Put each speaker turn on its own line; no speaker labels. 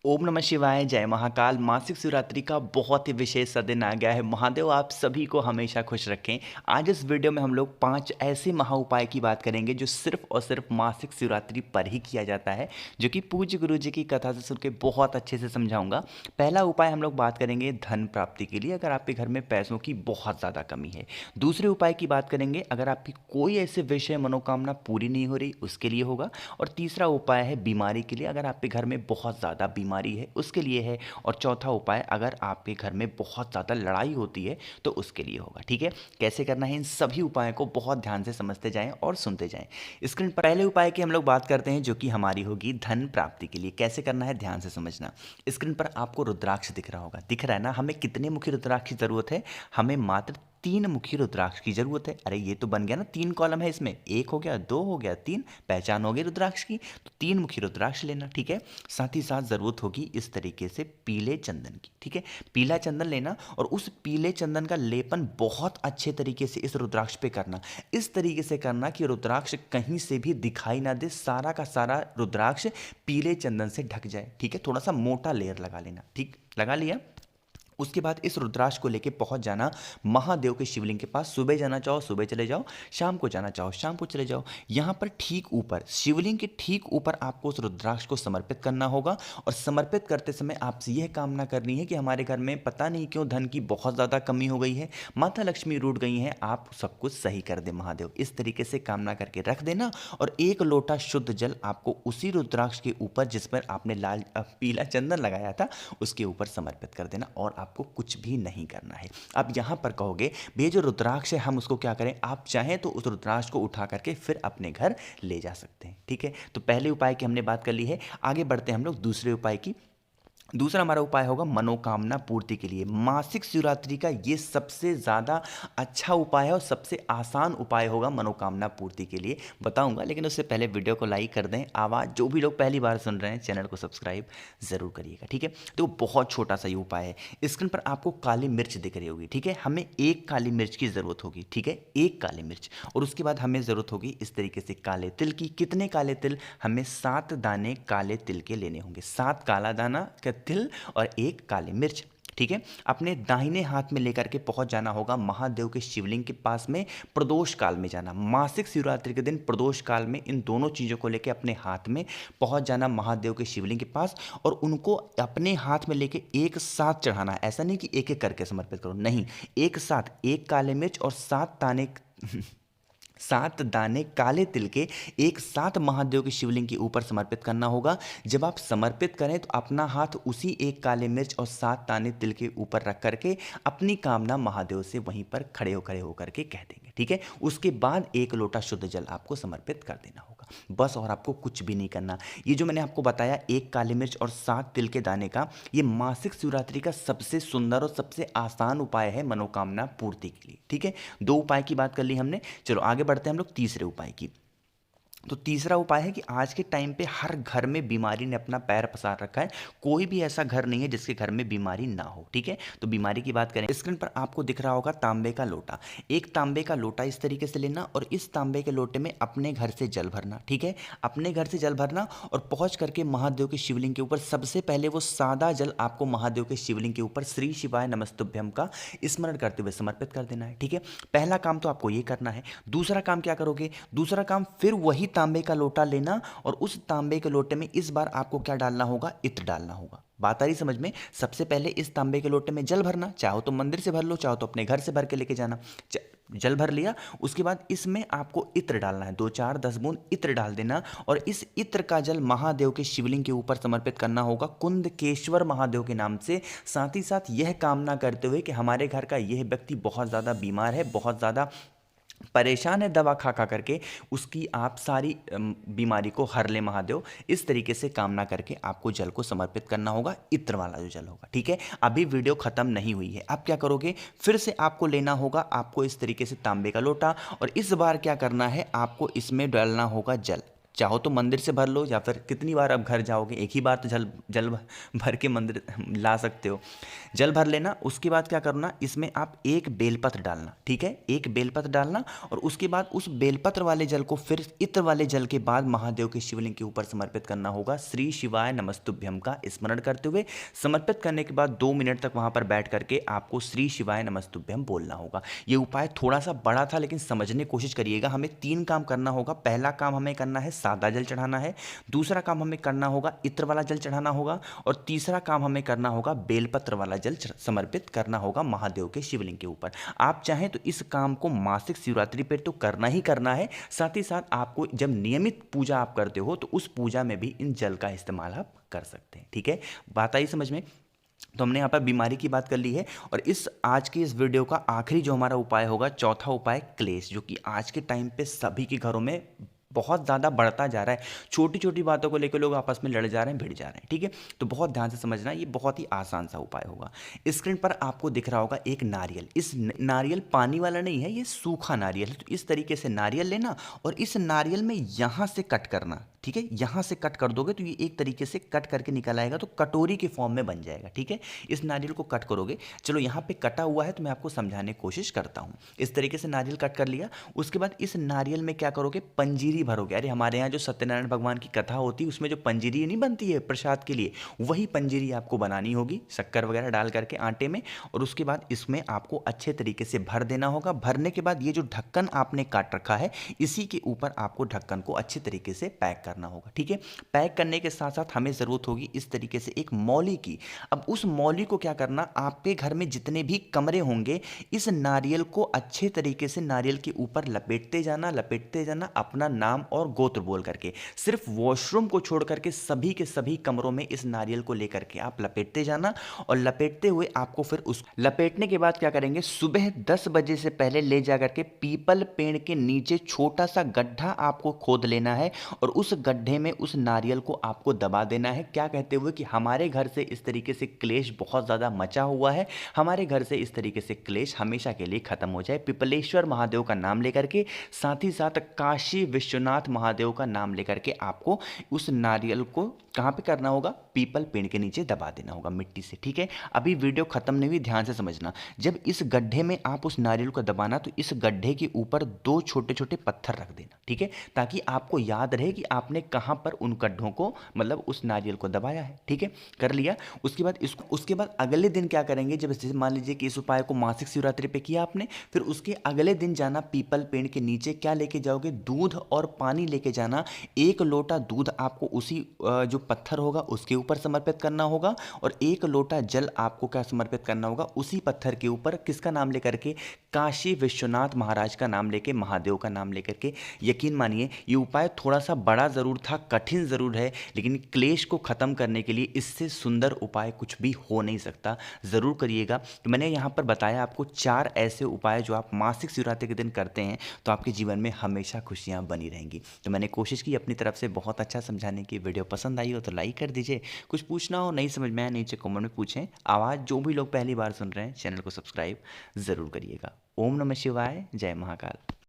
ओम नमः शिवाय, जय महाकाल। मासिक शिवरात्रि का बहुत ही विशेष सा दिन आ गया है। महादेव आप सभी को हमेशा खुश रखें। आज इस वीडियो में हम लोग 5 ऐसे महा उपाय की बात करेंगे जो सिर्फ और सिर्फ मासिक शिवरात्रि पर ही किया जाता है, जो कि पूज्य गुरु जी की कथा से सुन के बहुत अच्छे से समझाऊंगा। पहला उपाय हम लोग बात करेंगे धन प्राप्ति के लिए, अगर आपके घर में पैसों की बहुत ज़्यादा कमी है। दूसरे उपाय की बात करेंगे अगर आपकी कोई ऐसे विषय मनोकामना पूरी नहीं हो रही, उसके लिए होगा। और तीसरा उपाय है बीमारी के लिए, अगर आपके घर में बहुत ज़्यादा बीमारी है उसके लिए है। और चौथा उपाय अगर आपके घर में बहुत ज़्यादा लड़ाई होती है तो उसके लिए होगा। ठीक है, कैसे करना है इन सभी उपायों को बहुत ध्यान से समझते जाएं और सुनते जाएं। स्क्रीन पर पहले उपाय की हम लोग बात करते हैं, जो कि हमारी होगी धन प्राप्ति के लिए। कैसे करना है ध्यान से समझना। स्क्रीन पर आपको रुद्राक्ष दिख रहा होगा, दिख रहा है ना। हमें कितने मुखी रुद्राक्ष की जरूरत है? हमें मात्र 3 मुखी रुद्राक्ष की जरूरत है। अरे ये तो बन गया ना, 3 कॉलम है इसमें, 1 हो गया, 2 हो गया, 3। पहचान हो गई रुद्राक्ष की, तो 3 मुखी रुद्राक्ष लेना। ठीक है, साथ ही साथ जरूरत होगी इस तरीके से पीले चंदन की। ठीक है, पीला चंदन लेना और उस पीले चंदन का लेपन बहुत अच्छे तरीके से इस रुद्राक्ष पे करना। इस तरीके से करना कि रुद्राक्ष कहीं से भी दिखाई ना दे, सारा का सारा रुद्राक्ष पीले चंदन से ढक जाए। ठीक है, थोड़ा सा मोटा लेयर लगा लेना। ठीक, लगा लिया। उसके बाद इस रुद्राक्ष को लेके पहुंच जाना महादेव के शिवलिंग के पास। सुबह जाना चाहो सुबह चले जाओ, शाम को जाना चाहो शाम को चले जाओ। यहाँ पर ठीक ऊपर, शिवलिंग के ठीक ऊपर आपको उस रुद्राक्ष को समर्पित करना होगा। और समर्पित करते समय आपसे यह कामना करनी है कि हमारे घर में पता नहीं क्यों धन की बहुत ज़्यादा कमी हो गई है, माता लक्ष्मी रूठ गई हैं, आप सब कुछ सही कर दे महादेव। इस तरीके से कामना करके रख देना। और 1 लोटा शुद्ध जल आपको उसी रुद्राक्ष के ऊपर जिस पर आपने लाल पीला चंदन लगाया था उसके ऊपर समर्पित कर देना। और आपको कुछ भी नहीं करना है। अब यहां पर कहोगे भैया जो रुद्राक्ष है हम उसको क्या करें? आप चाहें तो उस रुद्राक्ष को उठा करके फिर अपने घर ले जा सकते हैं। ठीक है, तो पहले उपाय की हमने बात कर ली है। आगे बढ़ते हैं हम लोग दूसरे उपाय की। दूसरा हमारा उपाय होगा मनोकामना पूर्ति के लिए। मासिक शिवरात्रि का ये सबसे ज़्यादा अच्छा उपाय है और सबसे आसान उपाय होगा मनोकामना पूर्ति के लिए, बताऊंगा। लेकिन उससे पहले वीडियो को लाइक कर दें। आवाज़ जो भी लोग पहली बार सुन रहे हैं चैनल को सब्सक्राइब ज़रूर करिएगा। ठीक है, तो बहुत छोटा सा ये उपाय है। स्क्रीन पर आपको काली मिर्च दिख रही होगी। ठीक है, हमें 1 काली मिर्च की ज़रूरत होगी। ठीक है, 1 काली मिर्च। और उसके बाद हमें ज़रूरत होगी इस तरीके से काले तिल की। कितने काले तिल? हमें 7 दाने काले तिल के लेने होंगे। 7 काला दाना का तिल और 1 काली मिर्च। ठीक है, अपने दाहिने हाथ में लेकर के पहुंच जाना होगा महादेव के शिवलिंग के पास में। प्रदोष काल में जाना, मासिक शिवरात्रि के दिन प्रदोष काल में इन दोनों चीज़ों को लेकर अपने हाथ में पहुंच जाना महादेव के शिवलिंग के पास। और उनको अपने हाथ में लेके एक साथ चढ़ाना है। ऐसा नहीं कि एक एक करके समर्पित करो, नहीं, एक साथ 1 काले मिर्च और 7 दाने 7 दाने काले तिल के एक साथ महादेव के शिवलिंग के ऊपर समर्पित करना होगा। जब आप समर्पित करें तो अपना हाथ उसी 1 काले मिर्च और 7 दाने तिल के ऊपर रख करके अपनी कामना महादेव से वहीं पर खड़े होकर के कह देंगे। ठीक है, उसके बाद 1 लोटा शुद्ध जल आपको समर्पित कर देना होगा, बस। और आपको कुछ भी नहीं करना। ये जो मैंने आपको बताया 1 काली मिर्च और 7 तिल के दाने का, ये मासिक शिवरात्रि का सबसे सुंदर और सबसे आसान उपाय है मनोकामना पूर्ति के लिए। ठीक है, 2 उपाय की बात कर ली हमने। चलो आगे बढ़ते हैं हम लोग तीसरे उपाय की। तो तीसरा उपाय है कि आज के टाइम पे हर घर में बीमारी ने अपना पैर पसार रखा है। कोई भी ऐसा घर नहीं है जिसके घर में बीमारी ना हो। ठीक है, तो बीमारी की बात करें, स्क्रीन पर आपको दिख रहा होगा तांबे का लोटा। 1 तांबे का लोटा इस तरीके से लेना और इस तांबे के लोटे में अपने घर से जल भरना। ठीक है, अपने घर से जल भरना और पहुंच करके महादेव के शिवलिंग के ऊपर सबसे पहले वो सादा जल आपको महादेव के शिवलिंग के ऊपर श्री शिवाय नमस्तुभ्यम का स्मरण करते हुए समर्पित कर देना है। ठीक है, पहला काम तो आपको ये करना है। दूसरा काम क्या करोगे? दूसरा काम फिर वही तांबे का लोटा लेना और उस तांबे के लोटे में इस बार आपको क्या डालना होगा? इत्र डालना होगा। बात आ रही समझ में? सबसे पहले इस तांबे के लोटे में जल भरना, चाहो तो मंदिर से भर लो, चाहो तो अपने घर से भर के लेके जाना। जल भर लिया, उसके बाद इसमें आपको इत्र डालना है। 2 4 10 बूंद इत्र डाल देना और इस इत्र का जल महादेव के शिवलिंग के ऊपर समर्पित करना होगा कुंदकेश्वर महादेव के नाम से। साथ ही साथ यह कामना करते हुए कि हमारे घर का यह व्यक्ति बहुत ज़्यादा बीमार है, बहुत ज़्यादा परेशान है, दवा खा खा करके, उसकी आप सारी बीमारी को हर ले महादेव। इस तरीके से कामना करके आपको जल को समर्पित करना होगा, इत्र वाला जो जल होगा। ठीक है, अभी वीडियो खत्म नहीं हुई है। अब क्या करोगे? फिर से आपको लेना होगा आपको इस तरीके से तांबे का लोटा और इस बार क्या करना है? आपको इसमें डालना होगा जल। चाहो तो मंदिर से भर लो, या फिर कितनी बार अब घर जाओगे, एक ही बार तो जल जल भर के मंदिर ला सकते हो। जल भर लेना, उसके बाद क्या करना, इसमें आप एक बेलपत्र डालना, ठीक है, एक बेलपत्र डालना, और उसके बाद उस बेलपत्र वाले जल को फिर इत्र वाले जल के बाद महादेव के शिवलिंग के ऊपर समर्पित करना होगा। श्री शिवाय नमस्तुभ्यम का स्मरण करते हुए समर्पित करने के बाद 2 मिनट तक वहां पर बैठ करके आपको श्री शिवाय नमस्तुभ्यम बोलना होगा। ये उपाय थोड़ा सा बड़ा था, लेकिन समझने की कोशिश करिएगा। हमें 3 काम करना होगा। पहला काम हमें करना है सादा जल चढ़ाना है, दूसरा काम हमें करना होगा इत्र वाला जल चढ़ाना होगा, और तीसरा काम हमें करना होगा बेलपत्र वाला जल समर्पित करना होगा महादेव के शिवलिंग के ऊपर। आप चाहें तो इस काम को मासिक शिवरात्रि पर तो करना ही करना है, साथ ही साथ आपको जब नियमित पूजा आप करते हो तो उस पूजा में भी इन जल का इस्तेमाल आप कर सकते हैं, ठीक है। बात आई समझ में? तो हमने यहाँ पर बीमारी की बात कर ली है, और इस आज की इस वीडियो का आखिरी जो हमारा उपाय होगा, चौथा उपाय क्लेश, जो कि आज के टाइम पे सभी के घरों में बहुत ज़्यादा बढ़ता जा रहा है। छोटी छोटी बातों को लेकर लोग आपस में लड़ जा रहे हैं, भिड़ जा रहे हैं, ठीक है। तो बहुत ध्यान से समझना, ये बहुत ही आसान सा उपाय होगा। स्क्रीन पर आपको दिख रहा होगा एक नारियल। इस नारियल पानी वाला नहीं है, ये सूखा नारियल है। तो इस तरीके से नारियल लेना, और इस नारियल में यहाँ से कट करना, ठीक है। यहाँ से कट कर दोगे तो ये एक तरीके से कट करके निकल आएगा, तो कटोरी के फॉर्म में बन जाएगा, ठीक है। इस नारियल को कट करोगे। चलो यहाँ पे कटा हुआ है तो मैं आपको समझाने की कोशिश करता हूँ। इस तरीके से नारियल कट कर लिया। उसके बाद इस नारियल में क्या करोगे, पंजीरी भरोगे। अरे हमारे यहाँ जो सत्यनारायण भगवान की कथा होती है उसमें जो पंजीरी नहीं बनती है प्रसाद के लिए, वही पंजीरी आपको बनानी होगी शक्कर वगैरह डाल करके आटे में, और उसके बाद इसमें आपको अच्छे तरीके से भर देना होगा। भरने के बाद ये जो ढक्कन आपने काट रखा है, इसी के ऊपर आपको ढक्कन को अच्छे तरीके से पैक करना होगा, ठीक है। पैक करने के साथ साथ हमें जरूरत होगी इस तरीके से एक मौली की। अब उस मौली को क्या करना, आपके घर में जितने भी कमरे होंगे, इस नारियल को अच्छे तरीके से नारियल के ऊपर लपेटते जाना अपना नाम और गोत्र बोल करके। सिर्फ वॉशरूम को छोड़ करके सभी के सभी कमरों में इस नारियल को लेकर के आप लपेटते जाना, और लपेटते हुए आपको फिर उस लपेटने के बाद क्या करेंगे, सुबह 10 बजे से पहले ले जा करके पीपल पेड़ के नीचे छोटा सा गड्ढा आपको खोद लेना है, और उस गड्ढे में उस नारियल को आपको दबा देना है। क्या कहते हुए कि हमारे घर से इस तरीके से क्लेश बहुत ज़्यादा मचा हुआ है, हमारे घर से इस तरीके से क्लेश हमेशा के लिए खत्म हो जाए। पिपलेश्वर महादेव का नाम लेकर के, साथ ही साथ काशी विश्वनाथ महादेव का नाम लेकर के आपको उस नारियल को कहाँ पे करना होगा, पीपल पेड़ के नीचे दबा देना होगा मिट्टी से, ठीक है। अभी वीडियो खत्म नहीं हुई, ध्यान से समझना। जब इस गड्ढे में आप उस नारियल को दबाना, तो इस गड्ढे के ऊपर 2 छोटे छोटे पत्थर रख देना, ठीक है, ताकि आपको याद रहे कि आपने कहाँ पर उन गड्ढों को, मतलब उस नारियल को दबाया है, ठीक है। कर लिया। उसके बाद अगले दिन क्या करेंगे, जब जैसे मान लीजिए कि इस उपाय को मासिक शिवरात्रि पे किया आपने, फिर उसके अगले दिन जाना पीपल पेड़ के नीचे, क्या लेके जाओगे, दूध और पानी लेके जाना। 1 लोटा दूध आपको उसी जो पत्थर होगा उसके ऊपर समर्पित करना होगा, और 1 लोटा जल आपको क्या समर्पित करना होगा, उसी पत्थर के ऊपर। किसका नाम लेकर के, काशी विश्वनाथ महाराज का नाम लेके, महादेव का नाम लेकर के। यकीन मानिए ये उपाय थोड़ा सा बड़ा ज़रूर था, कठिन ज़रूर है, लेकिन क्लेश को ख़त्म करने के लिए इससे सुंदर उपाय कुछ भी हो नहीं सकता। ज़रूर करिएगा। तो मैंने यहाँ पर बताया आपको 4 ऐसे उपाय जो आप मासिक शिवरात्रि के दिन करते हैं तो आपके जीवन में हमेशा खुशियाँ बनी रहेंगी। तो मैंने कोशिश की अपनी तरफ से बहुत अच्छा समझाने की। वीडियो पसंद आई हो तो लाइक कर दीजिए। कुछ पूछना हो, नहीं समझ में आया, नीचे कमेंट में पूछें। आवाज़ जो भी लोग पहली बार सुन रहे हैं, चैनल को सब्सक्राइब ज़रूर करिएगा। ओम नमः शिवाय, जय महाकाल।